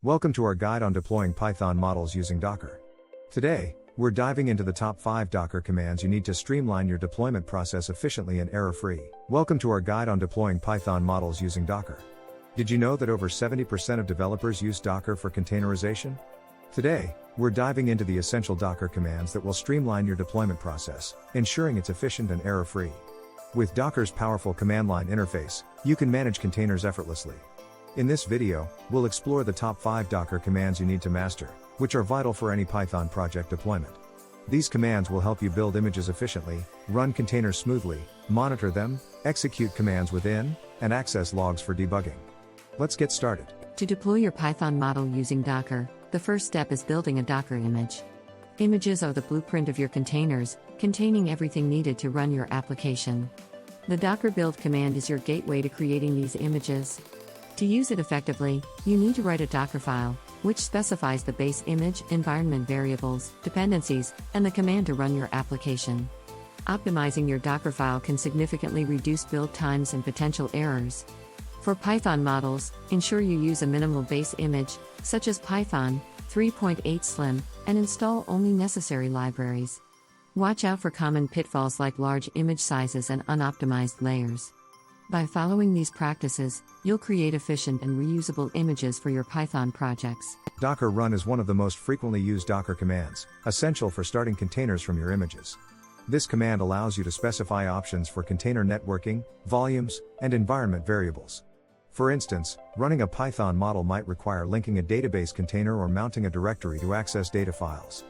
Welcome to our guide on deploying Python models using Docker. Today, we're diving into the top 5 Docker commands you need to streamline your deployment process efficiently and error-free. Welcome to our guide on deploying Python models using Docker. Did you know that over 70% of developers use Docker for containerization? Today, we're diving into the essential Docker commands that will streamline your deployment process, ensuring it's efficient and error-free. With Docker's powerful command line interface, you can manage containers effortlessly. In this video, we'll explore the top 5 Docker commands you need to master, which are vital for any Python project deployment. These commands will help you build images efficiently, run containers smoothly, monitor them, execute commands within, and access logs for debugging. Let's get started. To deploy your Python model using Docker, the first step is building a Docker image. Images are the blueprint of your containers, containing everything needed to run your application. The Docker build command is your gateway to creating these images. To use it effectively, you need to write a Docker file, which specifies the base image, environment variables, dependencies, and the command to run your application. Optimizing your Docker file can significantly reduce build times and potential errors. For Python models, ensure you use a minimal base image, such as Python 3.8 Slim, and install only necessary libraries. Watch out for common pitfalls like large image sizes and unoptimized layers. By following these practices, you'll create efficient and reusable images for your Python projects. Docker run is one of the most frequently used Docker commands, essential for starting containers from your images. This command allows you to specify options for container networking, volumes, and environment variables. For instance, running a Python model might require linking a database container or mounting a directory to access data files.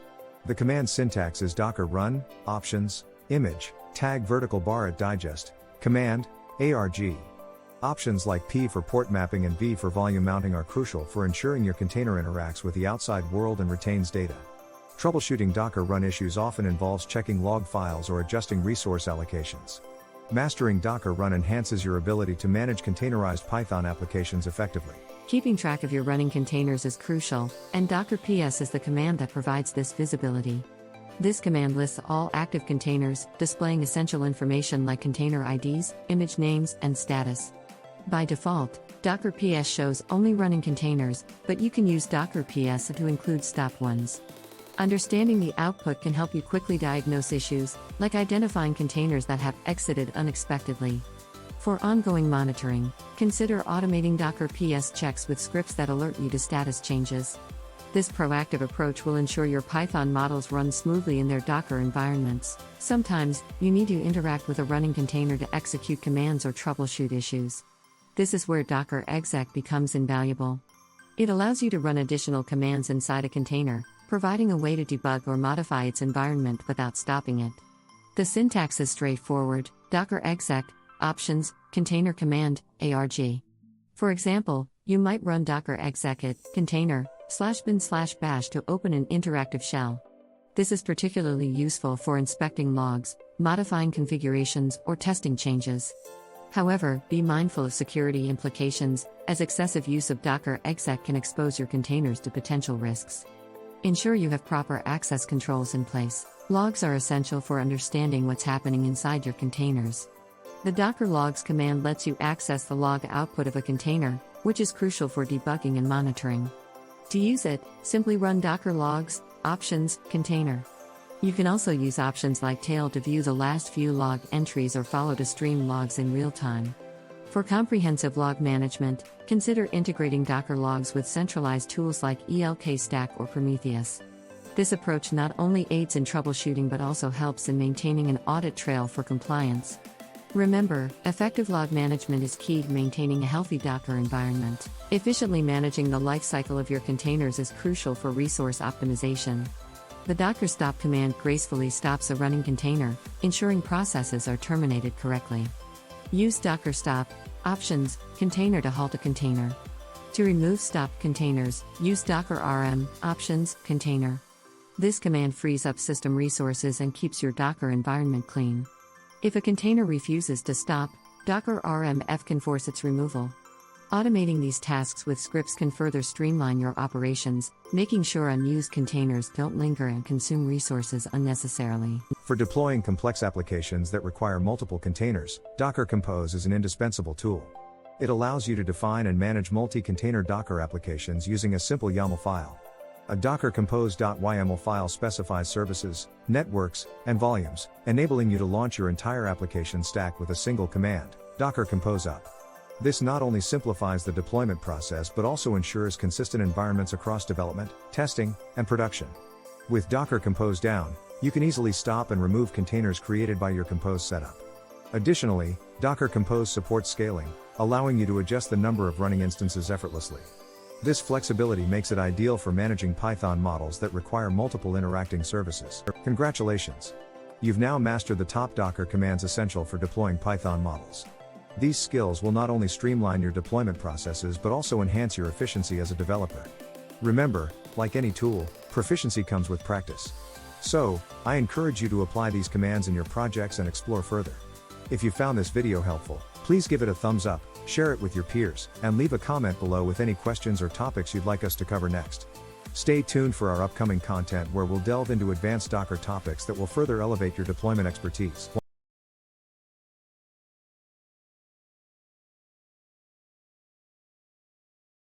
The command syntax is docker run, options, image, tag vertical bar at digest, command, arg. Options like P for port mapping and V for volume mounting are crucial for ensuring your container interacts with the outside world and retains data. Troubleshooting Docker run issues often involves checking log files or adjusting resource allocations. Mastering Docker run enhances your ability to manage containerized Python applications effectively. Keeping track of your running containers is crucial, and Docker PS is the command that provides this visibility. This command lists all active containers, displaying essential information like container IDs, image names, and status. By default, Docker PS shows only running containers, but you can use Docker PS to include stopped ones. Understanding the output can help you quickly diagnose issues, like identifying containers that have exited unexpectedly. For ongoing monitoring, consider automating Docker PS checks with scripts that alert you to status changes. This proactive approach will ensure your Python models run smoothly in their Docker environments. Sometimes, you need to interact with a running container to execute commands or troubleshoot issues. This is where Docker exec becomes invaluable. It allows you to run additional commands inside a container, providing a way to debug or modify its environment without stopping it. The syntax is straightforward: docker exec, options, container command, arg. For example, you might run docker exec container /bin/bash to open an interactive shell. This is particularly useful for inspecting logs, modifying configurations, or testing changes. However, be mindful of security implications, as excessive use of docker exec can expose your containers to potential risks. Ensure you have proper access controls in place. Logs are essential for understanding what's happening inside your containers. The docker logs command lets you access the log output of a container, which is crucial for debugging and monitoring. To use it, simply run docker logs, options, container. You can also use options like tail to view the last few log entries or follow to stream logs in real time. For comprehensive log management, consider integrating Docker logs with centralized tools like ELK Stack or Prometheus. This approach not only aids in troubleshooting but also helps in maintaining an audit trail for compliance. Remember, effective log management is key to maintaining a healthy Docker environment. Efficiently managing the lifecycle of your containers is crucial for resource optimization. The docker stop command gracefully stops a running container, ensuring processes are terminated correctly. Use docker stop, options, container to halt a container. To remove stopped containers, use docker rm, options, container. This command frees up system resources and keeps your Docker environment clean. If a container refuses to stop, docker rmf can force its removal. Automating these tasks with scripts can further streamline your operations, making sure unused containers don't linger and consume resources unnecessarily. For deploying complex applications that require multiple containers, Docker Compose is an indispensable tool. It allows you to define and manage multi-container Docker applications using a simple YAML file. A Docker compose.yml file specifies services, networks, and volumes, enabling you to launch your entire application stack with a single command, Docker compose up. This not only simplifies the deployment process but also ensures consistent environments across development, testing, and production. With Docker compose down, you can easily stop and remove containers created by your compose setup. Additionally, Docker compose supports scaling, allowing you to adjust the number of running instances effortlessly. This flexibility makes it ideal for managing Python models that require multiple interacting services. Congratulations! You've now mastered the top Docker commands essential for deploying Python models. These skills will not only streamline your deployment processes but also enhance your efficiency as a developer. Remember, like any tool, proficiency comes with practice. So, I encourage you to apply these commands in your projects and explore further. If you found this video helpful, please give it a thumbs up, share it with your peers, and leave a comment below with any questions or topics you'd like us to cover next. Stay tuned for our upcoming content where we'll delve into advanced Docker topics that will further elevate your deployment expertise.